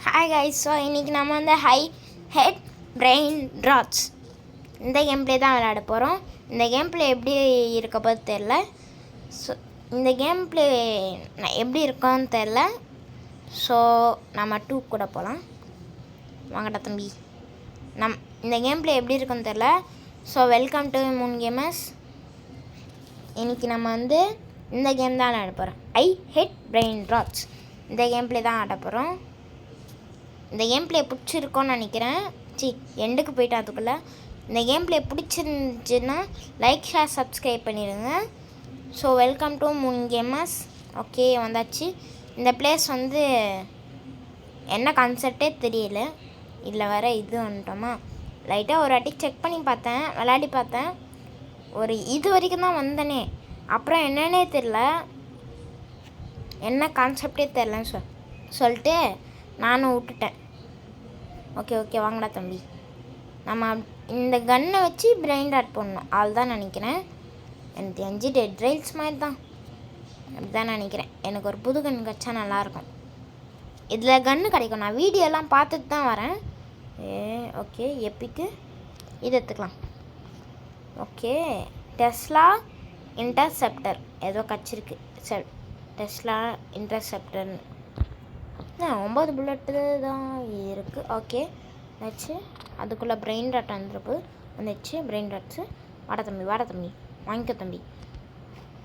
Hi guys. So இன்றைக்கி நம்ம வந்து ஹை ஹெட் பிரெயின் ட்ராட்ஸ் இந்த கேம் ப்ளே தான் விளையாட போகிறோம். இந்த கேம் ப்ளே எப்படி இருக்க போது தெரில. ஸோ இந்த கேம் ப்ளே எப்படி இருக்கும்னு தெரில. ஸோ நம்ம 2 கூட போகலாம். வாங்கடா தம்பி. இந்த கேம் ப்ளே எப்படி இருக்குன்னு தெரில. So welcome to Moon gamers. இன்றைக்கி நம்ம வந்து இந்த கேம் தான் விளையாட போகிறோம். ஐ ஹெட் பிரெயின் ட்ராட்ஸ் இந்த கேம் ப்ளே தான் ஆட போகிறோம். இந்த கேம் ப்ளே பிடிச்சிருக்கோன்னு நினைக்கிறேன். எண்டுக்கு போய்ட்டு அதுக்குள்ளே இந்த கேம் ப்ளே பிடிச்சிருந்துச்சுன்னா லைக் ஷேர் சப்ஸ்கிரைப் பண்ணிடுங்க. So welcome to Moon gamers. Okay வந்தாச்சு. இந்த பிளேஸ் வந்து என்ன கான்செப்டே தெரியல. இதில் வேறு இது வந்துட்டோமா, லைட்டாக ஒரு வாட்டி செக் பண்ணி பார்த்தேன், விளையாடி பார்த்தேன். ஒரு இது வரைக்கும் தான் வந்தனே, அப்புறம் என்னன்னே தெரில, என்ன கான்செப்டே தெரிலன்னு சொல்லிட்டு நானும் விட்டுட்டேன். ஓகே வாங்கடா தம்பி. நம்ம இந்த கன்னை வச்சு பிரெயின் டாட் பண்ணணும், அதுதான் நினைக்கிறேன். எனக்கு தெரிஞ்சு டெட் ரைல்ஸ் மாதிரி தான், அப்படி தான் நினைக்கிறேன். எனக்கு ஒரு புது கன் கிடச்சா நல்லாயிருக்கும். இதில் கன்று கிடைக்கும். நான் வீடியோலாம் பார்த்துட்டு தான் வரேன். ஓகே எப்பிக்கு இது எடுத்துக்கலாம். ஓகே டெஸ்லா இன்டர்செப்டர் ஏதோ கச்சிருக்கு. சரி டெஸ்லா இன்டர்செப்டர்னு 9 புல்லட்டு தான் இருக்குது. ஓகே வச்சு அதுக்குள்ளே பிரெயின் டாட் வந்துச்சு. பிரெயின் டாட்ஸு வாட தம்பி வாங்கிக்க தம்பி.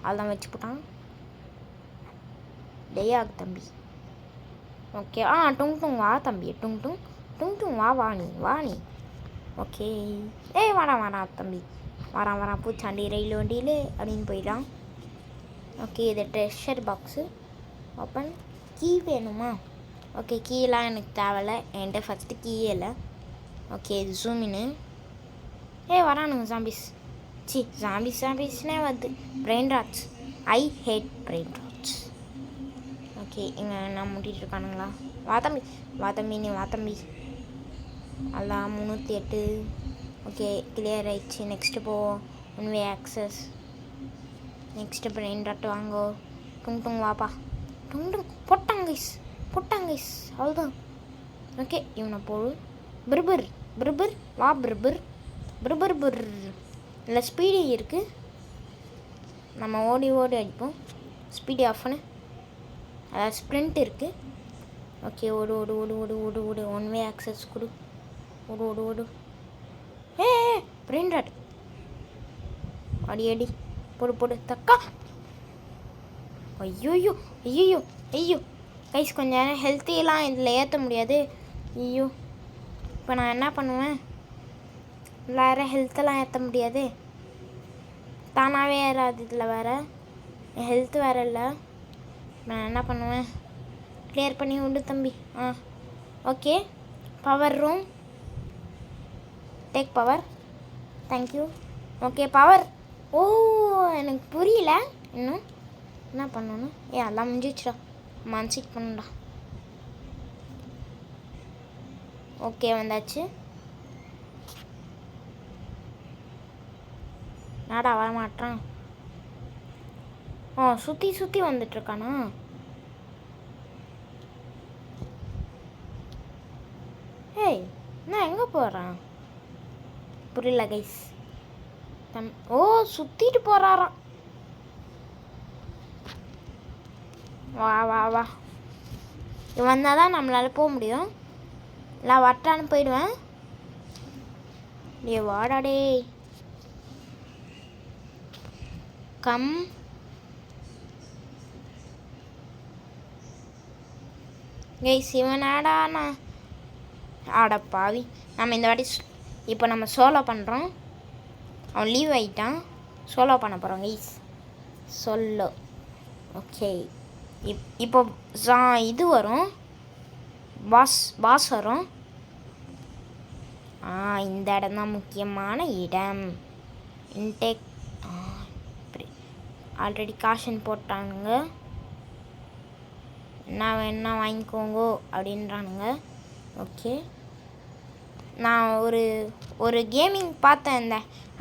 அதெல்லாம் வச்சு போட்டான். டே ஆகு தம்பி. ஓகே டுங் வா தம்பி. டுங் வா நீ. ஓகே வாடா தம்பி. வரான் பூச்சாண்டி ரயில் வண்டியில் அப்படின்னு போயிடலாம். ஓகே இது ட்ரெஷர் பாக்ஸு. ஓப்பன். கீ வேணுமா? ஓகே கீயெல்லாம் எனக்கு தேவையில்ல, என்கிட்ட ஃபஸ்ட்டு கீயே இல்லை. ஓகே இது ஜூமின்னு. வரானுங்க ஜாம்பிஸ். ஜாம்பிஸ்னே வருது. Brain rots. I hate brain rots. Okay இங்கே நான் முட்டிகிட்டு இருக்கானுங்களா? வா தம்பி. அதான் 308. ஓகே கிளியர் ஆயிடுச்சு. நெக்ஸ்ட்டு போவோம். One way access. Next brain dot வாங்கோ. டுங் வாப்பா. டுங் போட்டாங்கைஸ் அவ்வளோதான். ஓகே இவனை போடு. பிர்பர் வா பிர்பர் இல்லை ஸ்பீடி இருக்குது. நம்ம ஓடி அடிப்போம். ஸ்பீடி ஆஃப் பண்ணு. அதாவது ஸ்ப்ரிண்ட் இருக்குது. ஓகே ஓடு. ஒன்வே ஆக்சஸ் கொடு. ஓடு. பிரெயின் டாட் அடி போடு தக்கா. ஐயோ கைஸ் கொஞ்சம் நேரம் ஹெல்த்தியெல்லாம் இதில் ஏற்ற முடியாது. ஐயோ இப்போ நான் என்ன பண்ணுவேன்? வேறு ஹெல்த்தெல்லாம் ஏற்ற முடியாது, தானாகவே ஏறாது. இதில் வேறு என் ஹெல்த்து வேறு இல்லை. நான் என்ன பண்ணுவேன்? கிளியர் பண்ணி உண்டு தம்பி. Okay power room. Take power. Thank you. Okay power. எனக்கு புரியல இன்னும் என்ன பண்ணணும். எல்லாம் முடிஞ்சிச்சுடா. மன்சிக் பண்ணுடா. ஓகே வந்தாச்சு. நாடா வரமாட்டான். சுற்றி வந்துட்டுருக்கானா? நான் எங்கே போகிறான் புரியல கைஸ். சுற்றிட்டு போகிறாராம். வா இவன் வந்தால் தான் நம்மளால் போக முடியும். இல்லை வட்டான்னு போயிடுவேன். வாடாடே கம். சிவனாடாண்ணா ஆடப்பாவி. நம்ம இந்த வாட்டி இப்போ நம்ம சோலோ பண்ணுறோம். அவன் லீவ் ஆகிட்டான். சோலோ பண்ண போகிறோம் கைஸ். சொல்லோ. ஓகே இப்போ இது வரும். பாஸ் வரும். இந்த இடம் தான் முக்கியமான இடம். இன்டேக் ஆல்ரெடி காஷன் போட்டானுங்க. என்ன வேணா வாங்கிக்கோங்க அப்படின்றானுங்க. ஓகே நான் ஒரு கேமிங் பார்த்தேன் இந்த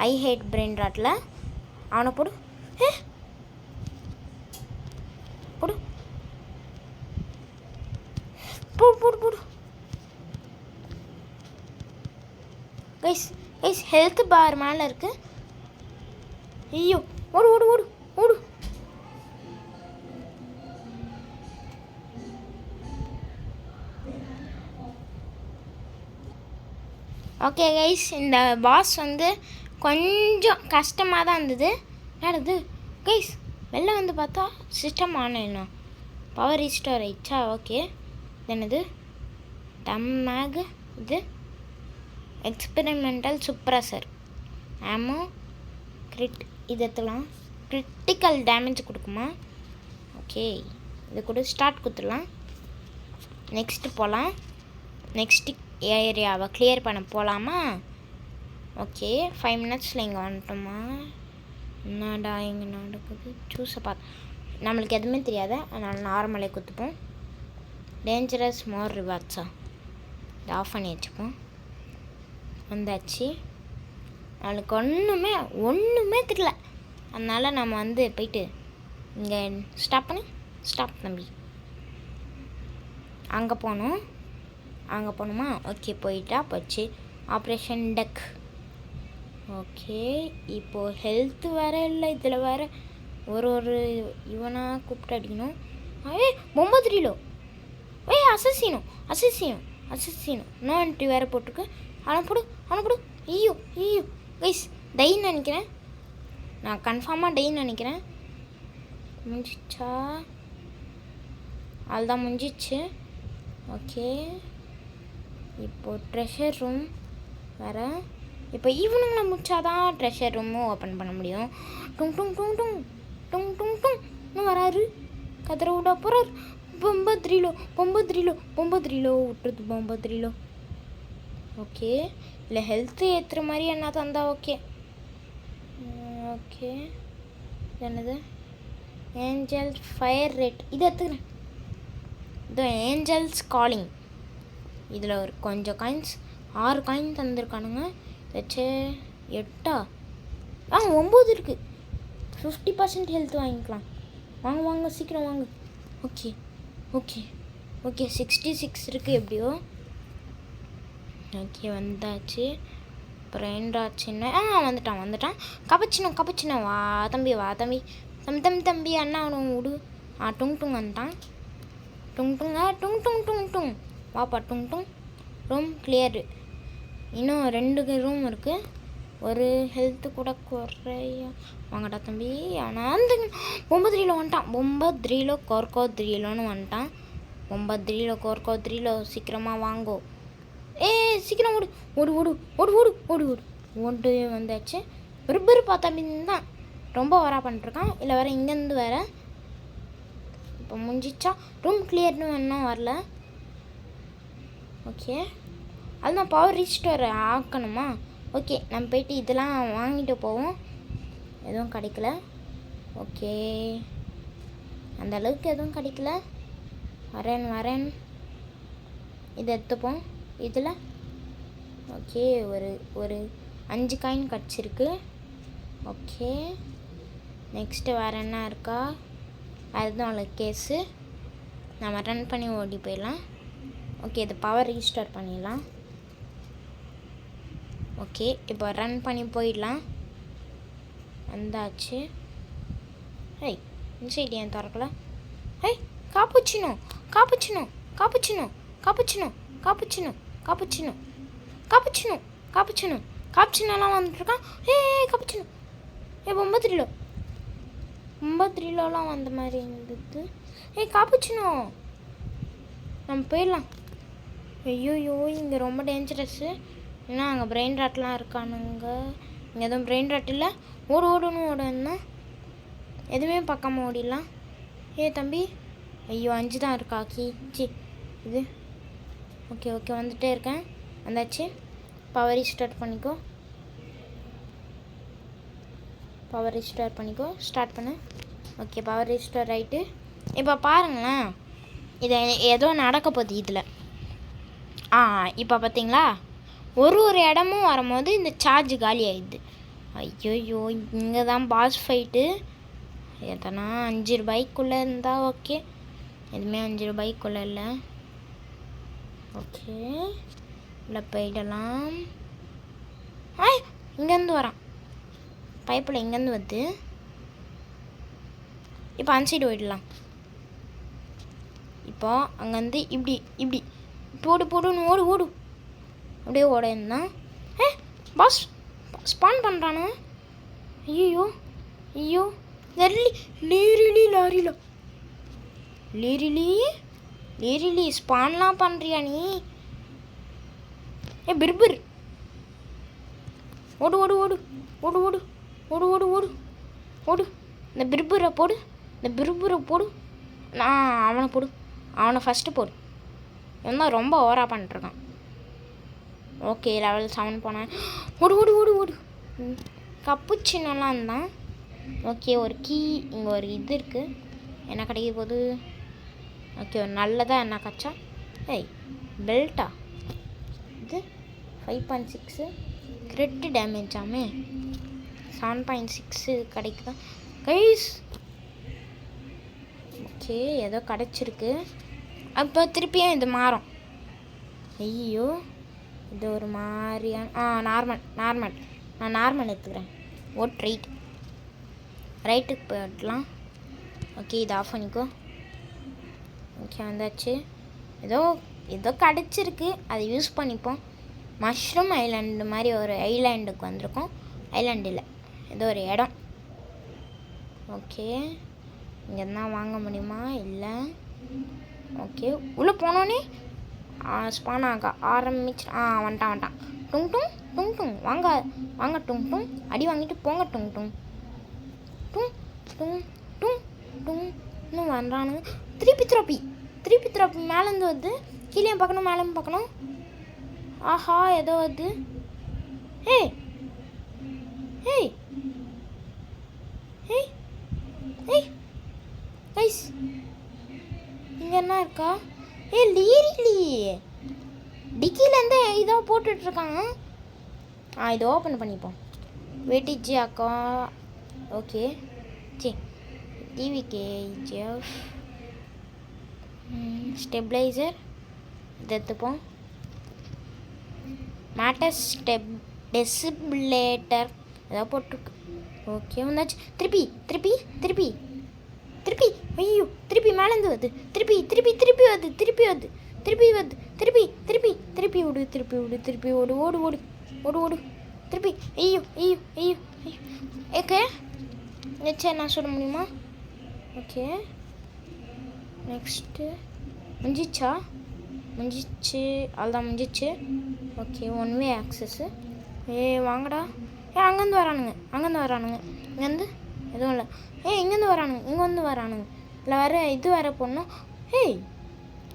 ஐ ஹேட் பிரெயின் டாட்டில். அவனை போடு. போடு கைஸ் கைஸ் ஹெல்த் பார் மேலே இருக்கு. ஐயோ ஓடு ஓடு ஓடு ஓடு. ஓகே கைஸ், இந்த பாஸ் வந்து கொஞ்சம் கஷ்டமாக தான் இருந்தது. நடக்குது கைஸ், வெளில வந்து பார்த்தா சிஸ்டம் ஆன் ஆயிடும். பவர் ரீஸ்டோர் ஆயிடுச்சா? ஓகே. என்னது டம்மேக், இது எக்ஸ்பெரிமெண்டல் சுப்ரஸர் ஆமோ கிரிட். இது எடுத்துலாம். கிரிட்டிக்கல் டேமேஜ் கொடுக்குமா? ஓகே, இது கூட ஸ்டார்ட் கொடுத்துடலாம். நெக்ஸ்ட்டு போகலாம். நெக்ஸ்ட்டு ஏரியாவை கிளியர் பண்ண போகலாமா? ஓகே, 5 மினிட்ஸில் இங்கே வந்துட்டோமா? என்னடா இங்கே நடக்குது? சூஸை பார்த்து நம்மளுக்கு எதுவுமே தெரியாது, அதனால் நார்மலே கொடுத்துப்போம். டேஞ்சரஸ் மோர் ரிவார்ட்ஸா? இது ஆஃப் பண்ணி வச்சுப்போம். வந்தாச்சு. அவளுக்கு ஒன்றுமே தெரியல. அதனால் நம்ம வந்து போயிட்டு இங்கே ஸ்டாப் தம்பி. அங்கே போகணுமா? ஓகே, போயிட்டா போச்சு. ஆப்ரேஷன் டக். ஓகே, இப்போது ஹெல்த்து வேறு இல்லை. இதில் வேறு ஒரு இவனாக கூப்பிட்டு அடிக்கணும். பொம்பை திரிலோ. அசசினோ நோ என்ட்ரி வேறு போட்டிருக்கு. அனுப்பிடு. ஐயோ கைஸ், டைன்னு நினைக்கிறேன். நான் கன்ஃபார்மாக டைன்னு நினைக்கிறேன். முடிஞ்சிச்சா? அதுதான் முடிஞ்சிச்சு. ஓகே, இப்போது ட்ரெஷர் ரூம் வேறு. இப்போ ஈவினிங்கில் முடிச்சாதான் ட்ரெஷர் ரூமும் ஓப்பன் பண்ண முடியும். டுங் டுங் டுங் டுங் டுங் டுங் டுங் இன்னும் வராரு. கதற விட போகிறார். பொம்பை த்ரீலோ விட்டுறது. பொம்பை த்ரீலோ. ஓகே, இல்லை ஹெல்த்து ஏற்றுற மாதிரி என்ன தந்தா? ஓகே. என்னது ஏஞ்சல்ஸ் ஃபயர் ரேட், இது எடுத்துக்கிறேன். இது ஏஞ்சல்ஸ் காலிங். இதில் ஒரு கொஞ்சம் காயின்ஸ், 6 காயின் தந்துருக்கானுங்க. வச்சு 8 9 இருக்குது. 50% ஹெல்த் வாங்கிக்கலாம். வாங்க சீக்கிரம் வாங்க. ஓகே 66 இருக்குது எப்படியோ. ஓகே, வந்தாச்சு. பிரெயின் ராட்சின்னு வந்துட்டான். கபச்சினோ வா தம்பி தம்பி அண்ணா அவனை விடு. டுங் வந்துட்டான். டுங் வாப்பா. டுங் ரூம் கிளியரு. இன்னும் 2 ரூம் இருக்குது. ஒரு ஹெல்த்து கூட குறையா. வாங்கடா தம்பி. ஆனால் அந்த பொம்பை த்ரீலோ வந்துட்டான். பொம்பை த்ரீலோ கோர்க்கோ த்ரீலோன்னு வந்துட்டான். பொம்பை த்ரீலோ கோர்க்கோ த்ரீலோ, சீக்கிரமாக வாங்கோ. சீக்கிரம் ஓடு. வந்தாச்சு. ஒரு பார்த்தா தான் ரொம்ப வரா பண்ணிட்டுருக்கான். இல்லை வேறு இங்கேருந்து வேறு. இப்போ முடிஞ்சிச்சா? ரூம் கிளியர்னு இன்னும் வரல. ஓகே, அதுதான் பவர் ரீஸ்டோர் ஆக்கணுமா? ஓகே, நம்ம போயிட்டு இதெல்லாம் வாங்கிட்டு போவோம். எதுவும் கிடைக்கல. ஓகே, அந்த அளவுக்கு எதுவும் கிடைக்கல. வரேன். இதை எடுத்துப்போம். இதில் ஓகே, ஒரு 5 காயின் கிடச்சிருக்கு. ஓகே, நெக்ஸ்ட்டு வேறு என்ன இருக்கா? அதுதான் அவளுக்கு கேஸு. நம்ம ரன் பண்ணி ஓடி போயிடலாம். ஓகே, இது பவர் ரீஸ்டோர் பண்ணிடலாம். ஓகே, இப்போ ரன் பண்ணி போயிடலாம். வந்தாச்சு. இந்த சைடு ஏன் திறக்கல? காப்புச்சினோ காப்புச்சினோலாம் வந்துட்டுருக்கான். காப்புச்சினோ. பொம்பை த்ரீலோலாம் வந்த மாதிரி இருந்தது. காப்புச்சினோ, நம்ம போயிடலாம். ஐயோ, இங்கே ரொம்ப டேஞ்சரஸ்ஸு. ஏன்னா அங்கே பிரெயின் ராட்லாம் இருக்கானுங்க. இங்கே எதுவும் பிரெயின் ராட் இல்லை. ஓடுன்னா எதுவுமே பார்க்காம ஓடிடலாம். தம்பி. ஐயோ, 5 தான் இருக்கா இது. ஓகே வந்துகிட்டே இருக்கேன். வந்தாச்சு. பவர் ரீஸ்டார்ட் பண்ணிக்கோ. ஸ்டார்ட் பண்ணு. ஓகே, பவர் ரீஸ்டார்ட் ஆகிட்டு. இப்போ பாருங்களேன், இதை ஏதோ நடக்க போகுது இதில். இப்போ பார்த்தீங்களா, ஒரு இடமும் வரும்போது இந்த சார்ஜ் காலி ஆகிடுது. ஐயோ, இங்கே தான் பாஸ் ஃபைட்டு. எதனா 5 ரூபாய்க்குள்ளே இருந்தால் ஓகே. எதுவுமே 5 ரூபாய்க்குள்ளே இல்லை. ஓகே, இல்லை போயிடலாம். இங்கேருந்து வரான் பைப்பில் இங்கேருந்து வருது. இப்போ அந்த சைடு போயிடலாம். இப்போ அங்கேருந்து இப்படி இப்படி போடுன்னு ஓடு அப்படியே ஓடுன்னா பாஸ் ஸ்பான் பண்ணுறானு. ஐயோ லேரிலி ஸ்பான்லாம் பண்ணுறியா நீ? பிர்பிர் ஓடு. இந்த பிர்புரை போடு. நான் அவனை ஃபஸ்ட்டு போடு. இவன் தான் ரொம்ப ஓவராக பண்ணிட்டுருக்கான். ஓகே லெவல் 7 போனேன். ஓடு. கப்புச்சின்னெல்லாம் இருந்தான். ஓகே ஒரு கீ இங்கே ஒரு இது இருக்குது. என்ன கிடைக்க போகுது? ஓகே ஒரு நல்லதாக என்ன கச்சா? பெல்ட்டா இது 5.6 கிரிட்டு டேமேஜ் ஆமே. 7.6 கிடைக்குதா கைஸ்? ஓகே ஏதோ கிடச்சிருக்கு. அப்போ திருப்பியும் இது மாறும். ஐயோ இது ஒரு மாதிரியான நார்மல் நான் நார்மல் எடுத்துக்கிறேன். ரைட்டுக்கு போயிடலாம். ஓகே இது ஆஃப் பண்ணிக்கோ. ஓகே வந்தாச்சு. ஏதோ கிடச்சிருக்கு, அதை யூஸ் பண்ணிப்போம். மஷ்ரூம் ஐலாண்டு மாதிரி ஒரு ஐலாண்டுக்கு வந்திருக்கோம். ஐலாண்டு இல்லை, ஏதோ ஒரு இடம். ஓகே இங்கே தான் வாங்க முடியுமா? இல்லை. ஓகே உள்ளே போனோன்னே ஸ்பான் ஆக ஆரம்பிச்சு. வந்துட்டான். டுங் வாங்க டுங் அடி வாங்கிட்டு போங்க டுங் இன்னும் வந்தானுங்க. திருப்பி மேலேருந்து வருது. கீழே பார்க்கணும் மேலே பார்க்கணும். ஆஹா ஏதோ வருது. ஏய் கைஸ் இங்கே என்ன இருக்கா? லீரிலி டிக்கிலேருந்து இதோ போட்டுட்ருக்காங்க. இதை ஓப்பன் பண்ணிப்போம். வெட்டிஜி அக்கா. ஓகே டிவி கேஜிஎஃப் ஸ்டெபிளைசர் இது எடுத்துப்போம். மேட்டர் டெசிபிளேட்டர் ஏதாவது போட்டிருக்கு. ஓகே வந்தாச்சு. திருப்பி ஐயோ திருப்பி மேலேருந்து வருது. திருப்பி வருது. திருப்பி ஓடு. திருப்பி ஐயோ ஓகே சரி நான் சொல்ல முடியுமா? ஓகே நெக்ஸ்ட்டு முடிஞ்சிச்சு அதுதான் முடிஞ்சிச்சு. ஓகே 1 வே ஆக்சஸ்ஸு. வாங்கடா. அங்கேருந்து வரானுங்க. இங்கேருந்து எதுவும் இல்லை. இங்கேருந்து வரானுங்க. இங்கே வந்து வரானுங்க. இல்லை வேறு இது வேறு போடணும்.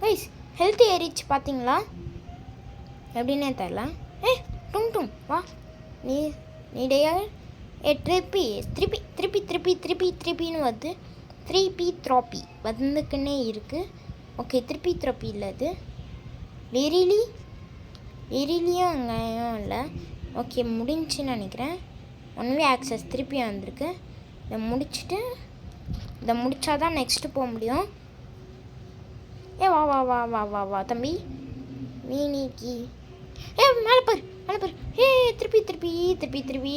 கைஸ் ஹெல்த் ஏறிச்சு பார்த்தீங்களா? எப்படின்னே தெரில. டுங் வா நீடையா. திருப்பின்னு வருது. 3P த்ராப்பி வந்துக்குன்னே இருக்குது. ஓகே திருப்பி த்ராப்பி இல்லை அது. லிரிலியும் அங்கேயும் இல்லை. ஓகே முடிஞ்சுன்னு நினைக்கிறேன். 1 வே ஆக்சஸ் திருப்பியும் வந்திருக்கு. இதை முடிச்சாதான் நெக்ஸ்ட்டு போக முடியும். வா தம்பி மீனிக்கு. மேலே பாரு. திருப்பி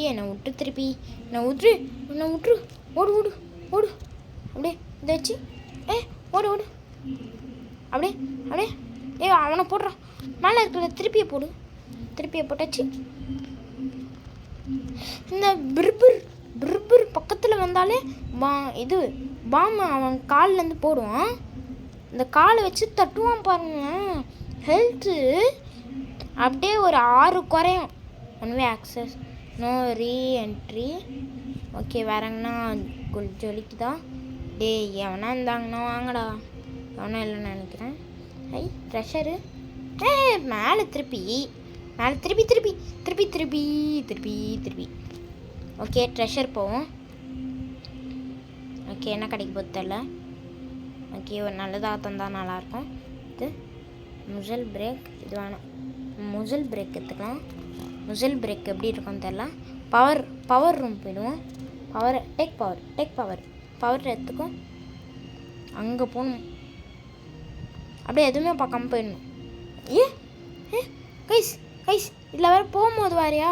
என்னை விட்டுரு. ஓடு அப்படியே இதாச்சு. ஓடு அப்படியே அவனை போடுறான். மேலே இருக்கிற திருப்பியை போட்டாச்சு. இந்த பிர்பர் பக்கத்தில் வந்தாலே பாம் அவன் கால்லேருந்து போடுவான். இந்த காலை வச்சு தட்டுவான் பாருங்க. ஹெல்த்து அப்படியே ஒரு 6 குறையும். 1 வே ஆக்சஸ் நோ ரீஎன்ட்ரி. ஓகே வேறங்கண்ணா ஜொலிக்குதா? எவனா இருந்தாங்கண்ணா வாங்கடா. எவனா இல்லைன்னு நினைக்கிறேன். ட்ரெஷரு. மேலே திருப்பி. ஓகே ட்ரெஷர் போவோம். ஓகே என்ன கிடைக்க போகுது தெரில. ஓகே ஒரு நல்லதாக தந்தால் நல்லாயிருக்கும். இது முசல் பிரேக். இது வேணும். முசல் பிரேக் எடுத்துக்கலாம். முசல் பிரேக் எப்படி இருக்கும்னு தெரில. பவர் ரூம் போயிடுவோம். டேக் பவர் எடுத்துக்கும். அங்கே போகணும். அப்படியே எதுவுமே பார்க்காம போயிடணும். கைஸ் இதில் வேறு போகும்போது வேறையா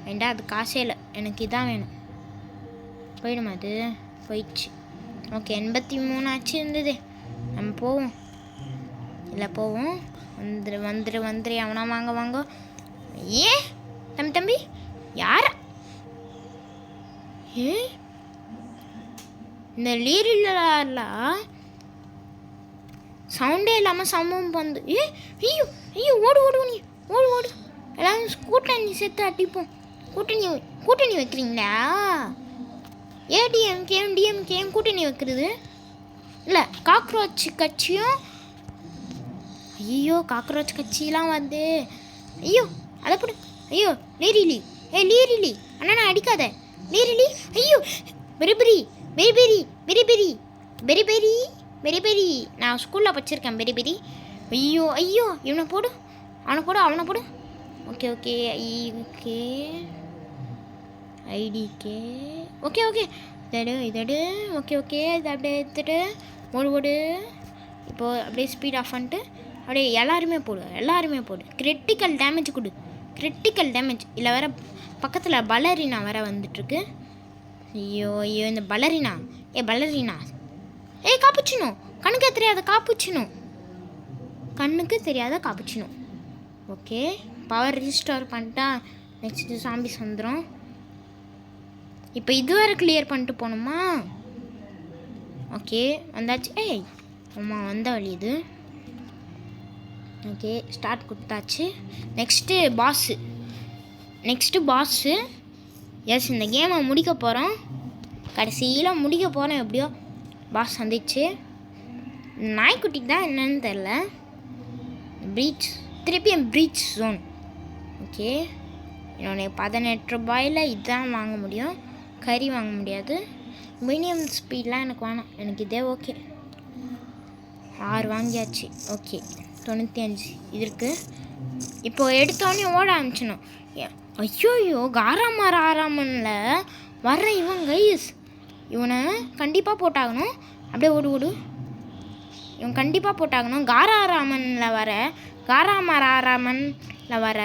வேண்டாம், அது காசே இல்லை, எனக்கு இதான் வேணும். போயிடுமா அது? போயிடுச்சு. ஓகே 83 ஆச்சு இருந்தது. நம்ம போவோம். இல்லை போவோம். வந்துரு அவனா வாங்க. ஏ தம்பி யாரா? ஏ இந்த லீரிலாம் சவுண்டே இல்லாமல் சம்பவம் வந்து ஐயோ ஓடு நீ ஓடு. எல்லாரும் கூட்டணி சேர்த்து அடிப்போம். கூட்டணி வைக்கிறீங்களா? டிஎம்கேயும் கூட்டணி வைக்கிறது இல்லை. காக்ரோச் கட்சியும் காக்ரோச் கட்சியெலாம் வந்து அதை போடு. லீரிலி அண்ணா அடிக்காத லீரிலி. பெரி நான் ஸ்கூலில் படிச்சிருக்கேன். பெரி இவனை போடு, அவனை போடு. ஓகே ஐடிகே ஓகே இதடு ஓகே இதை அப்படியே எடுத்துட்டு ஓடு. இப்போது அப்படியே ஸ்பீட் ஆஃப் பண்ணிட்டு அப்படியே எல்லாருமே போடு. கிரிட்டிக்கல் டேமேஜ் கொடு. இல்லை வேற பக்கத்தில் பலரினா வேற வந்துட்டுருக்கு. ஐயோ இந்த பலரினா காப்புச்சினோ. கண்ணுக்கு தெரியாத காப்புச்சினோ. ஓகே பவர் ரீஸ்டோர் பண்ணிட்டா நெக்ஸ்ட்டு சாம்பிஸ் வந்துடும். இப்போ இதுவரை கிளியர் பண்ணிட்டு போகணுமா? ஓகே வந்தாச்சு. வந்த வழி இது. ஓகே ஸ்டார்ட் கொடுத்தாச்சு. Next boss. எஸ் இந்த கேமை முடிக்க போகிறோம். கடைசியில் முடிக்க போகிறோம். எப்படியோ பாஸ் வந்துச்சு. நாய்க்குட்டிக்கு தான் என்னன்னு தெரில. திருப்பியும் ப்ரீச் ஜோன். ஓகே என்னுடைய 18 ரூபாயில் இதுதான் வாங்க முடியும். கறி வாங்க முடியாது. மீடியம் ஸ்பீட்லாம் எனக்கு வேணாம், எனக்கு இதே ஓகே. 6 வாங்கியாச்சு. ஓகே 95 இது இருக்குது. இப்போது எடுத்தோடனே ஓட ஆரம்பிச்சிடணும். ஐயோ காராமனில் வர்ற இவனை கண்டிப்பாக போட்டாகணும். அப்படியே ஓடு. இவன் கண்டிப்பாக போட்டாகணும். காராமராமனில் வர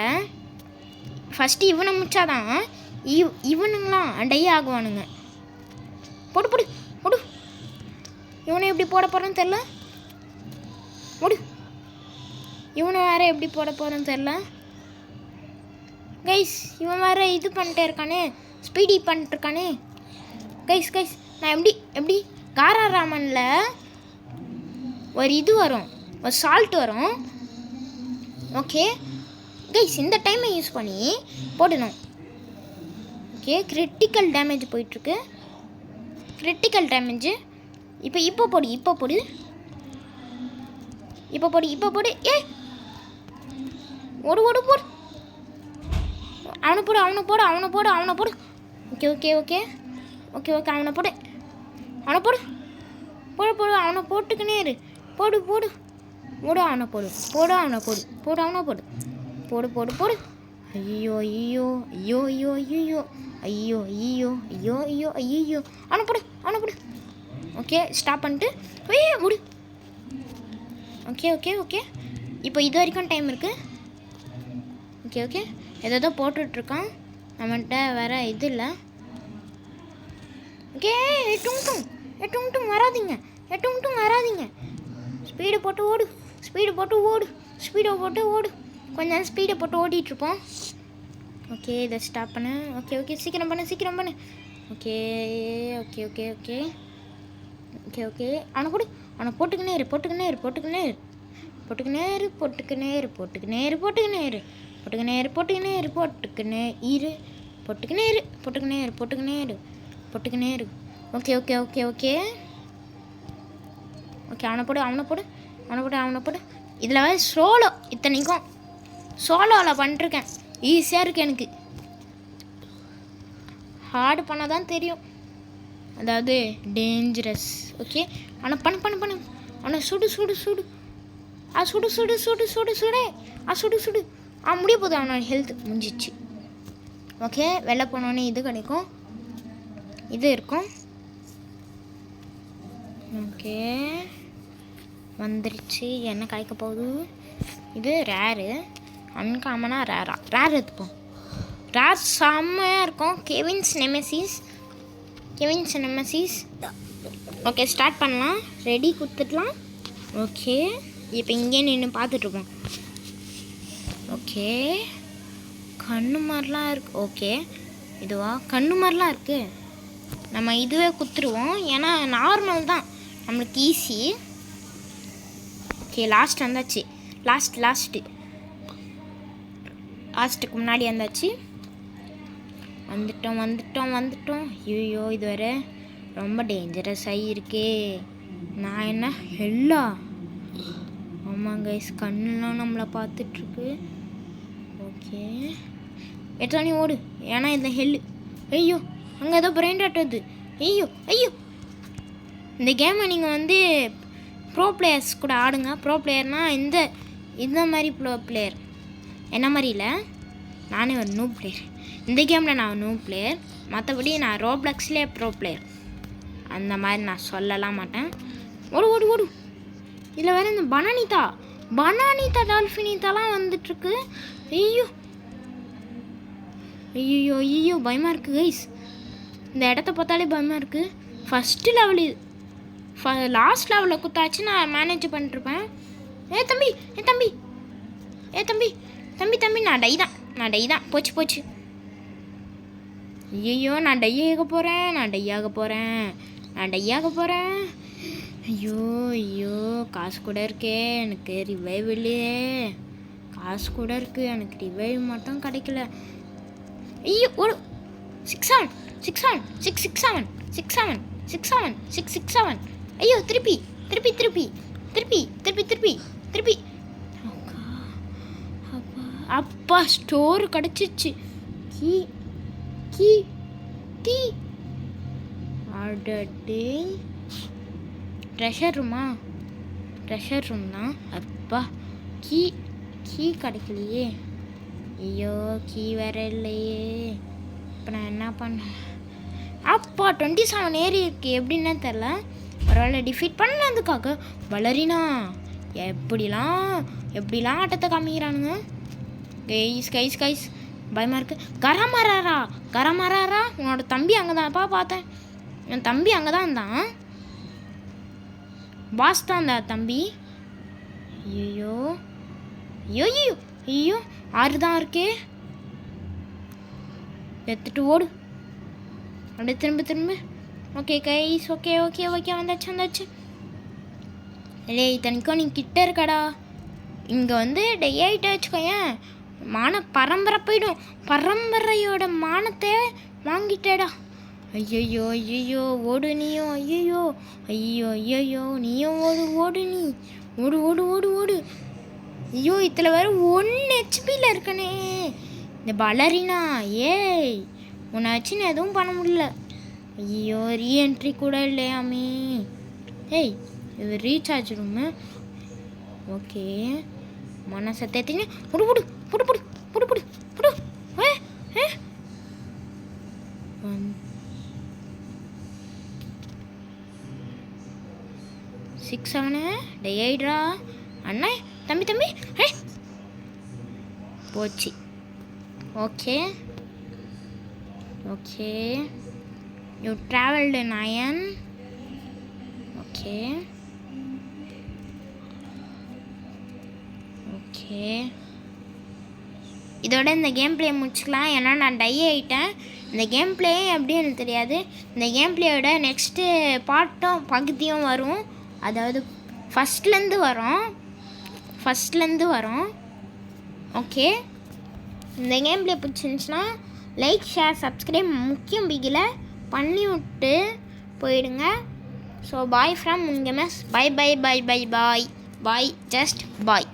ஃபஸ்ட்டு இவனை முடிச்சாதான் இவனுங்களாம் டை ஆகுவானுங்க. போடு. இவனை எப்படி போட போகிறேன்னு தெரில. இவனை வேறு எப்படி போட போகிறேன்னு தெரில. கைஸ் இவன் வேறு இது பண்ணிட்டே இருக்கானே, ஸ்பீடி பண்ணிட்டுருக்கானே. கைஸ் நான் எப்படி காராராமனில் ஒரு இது வரும், ஒரு சால்ட் வரும். ஓகே கைஸ் இந்த டைமை யூஸ் பண்ணி போடணும். ஓகே கிரிட்டிக்கல் டேமேஜ் போயிட்டுருக்கு. இப்போ போடு. ஓடு போடு. அவனை போடு. ஓகே அவனை போடு. அவனை போட்டுக்கினே இரு. போடு அவனை போடு. ஐயோ அவனை போடு. ஓகே ஸ்டாப் பண்ணிட்டு முடி. ஓகே இப்போ இது வரைக்கும் டைம் இருக்குது. ஓகே ஏதோ போட்டுட்ருக்கான். நம்மகிட்ட வேற இது இல்லை. ஓகே எட்டும் வராதிங்க. ஸ்பீடை போட்டு ஓடு. கொஞ்ச நேரம் ஸ்பீடை போட்டு ஓடிட்டுருப்போம். ஓகே இதை ஸ்டாப் பண்ணு. ஓகே சீக்கிரம் பண்ணு. ஓகே அவனை போட்டுக்கினே இரு. ஓகே அவனை போடு. இதில் வேறு சோலோ, இத்தனைக்கும் சோலோவில் பண்ணிருக்கேன். ஈஸியாக இருக்குது எனக்கு. ஹார்டு பண்ணால் தான் தெரியும், அதாவது டேஞ்சரஸ். ஓகே அவனை பண்ணு. அவனை சுடு. சுடு. முடிய போகுது. அவனோட ஹெல்த் முடிஞ்சிச்சு. ஓகே வெளில போனோடனே இது கிடைக்கும், இது இருக்கும். ஓகே வந்துருச்சு. என்ன கிடைக்க போகுது? இது ரேரு. அன்காமனாக ரேர் எடுத்துப்போம். ராஸ் செம்மையாக இருக்கும். Kevin's nemesis. ஓகே ஸ்டார்ட் பண்ணலாம். ரெடி கொடுத்துடலாம். ஓகே இப்போ இங்கே நின்று பார்த்துட்ருப்போம். ஓகே கண்ணு மாதிரிலாம் இருக்குது. ஓகே இதுவா கண்ணு மாதிரிலாம் இருக்குது. நம்ம இதுவே குத்துருவோம், ஏன்னா நார்மல் தான் நம்மளுக்கு ஈஸி. ஓகே லாஸ்ட் வந்தாச்சு. லாஸ்ட்டுக்கு முன்னாடி வந்தாச்சு. வந்துட்டோம். ஐயோ இது வேறு ரொம்ப டேஞ்சரஸ் ஆகியிருக்கே. நான் என்ன ஹெல்லா? ஆமாம் கைஸ், கண்ணுலாம் நம்மளை பார்த்துட்ருக்கு. ஓகே எடுத்தானே ஓடு, ஏன்னா இந்த ஹெல்லு. ஐயோ அங்கே ஏதோ பிரெயின் ராட் வருது. ஐயோ இந்த கேமை நீங்கள் வந்து ப்ரோ பிளேயர்ஸ் கூட ஆடுங்க. ப்ரோ பிளேயர்னால் இந்த மாதிரி ப்ரோ பிளேயர், என்ன மாதிரி இல்லை, நானே ஒரு நியூ பிளேயர். இந்த கேமில் நான் நியூ பிளேயர், மற்றபடி நான் ரோப்ளக்ஸ்லேயே ப்ரோ பிளேயர். அந்த மாதிரி நான் சொல்லலாம் மாட்டேன். ஓடு. இதில் வேறு இந்த பனானிதா டால்ஃபினித்தாலாம் வந்துட்டுருக்கு. ஐயோ பயமாக இருக்குது கைஸ். இந்த இடத்த பார்த்தாலே பயமாக இருக்குது. ஃபஸ்ட்டு லெவல் இது. லாஸ்ட் லெவலில் குத்தாச்சு நான் மேனேஜ் பண்ணிட்டுருப்பேன். தம்பி நான் டை தான். போச்சு. ஐயோ நான் டையாக போகிறேன். ஐயோ காசு கூட இருக்கே, எனக்கு ரிவைவ் இல்லையே. காசு கூட இருக்குது, எனக்கு ரிவைவ் மட்டும் கிடைக்கல. ஐயோ ஒரு 6-7. ஐயோ திருப்பி. அப்பா ஸ்டோர் கிடச்சிச்சு. கீ அடடே, ட்ரெஷர் ரூம் தான். அப்பா கீ கிடைக்கலையே. ஐயோ கீ வேற இல்லையே. இப்போ நான் என்ன பண்ணேன்? அப்பா 27 ஏறி இருக்கு. எப்படின்னா தெரில. பரவாயில்ல, டிஃபீட் பண்ணதுக்காக வளரினா எப்படிலாம் ஆட்டத்தை காமிக்கிறானுங்க. கைஸ் பயமாக இருக்குது. கரமராரா உன்னோட தம்பி அங்கே தான்ப்பா பார்த்தேன். என் தம்பி அங்கே தான் இருந்தான். பாஸ் தான் அந்த தம்பி. ஐயோ 6 தான் இருக்கே. எடுத்துட்டு ஓடு. அப்படியே திரும்ப. ஓகே கைஸ், ஓகே வந்தாச்சு. இல்லை இத்தனைக்கும் நீ கிட்ட இருக்கடா. இங்கே வந்து டே ஆகிட்ட வச்சுக்கோயேன், பரம்பரை போயிடும். பரம்பரையோட மானத்தை வாங்கிட்டேடா. ஐயோ ஓடு நீயும். ஐயோ நீயும் ஓடு நீ. ஓடு. ஐயோ இதில் வேறு 1 HP இருக்கனே. இந்த பலரினா ஏய் உன்னை வச்சு நான் எதுவும் பண்ண முடியல. ஐயோ ரீஎன்ட்ரி கூட இல்லையாமே. ஏய் இது ரீசார்ஜ் ரூமு. ஓகே மனசை தேத்திங்க. புடு 6-7 டேய்டா அண்ணா. தம்பி போச்சு. Okay you travelled 9. ஓகே இதோட இந்த கேம் பிளே முடிச்சுக்கலாம். ஏன்னா நான் டை ஆகிட்டேன். இந்த கேம் பிளே எப்படி எனக்கு தெரியாது. இந்த கேம் பிளேயோட நெக்ஸ்ட்டு பகுதியும் வரும். அதாவது ஃபஸ்ட்லேருந்து வரும். ஓகே இந்த கேம் பிளே பிடிச்சிருந்துச்சுன்னா லைக் ஷேர் சப்ஸ்கிரைப் முக்கியம் பிகில் பண்ணி விட்டு போயிடுங்க. ஸோ பாய் ஃப்ரம் உங்கமஸ். பை ஜஸ்ட் பாய்.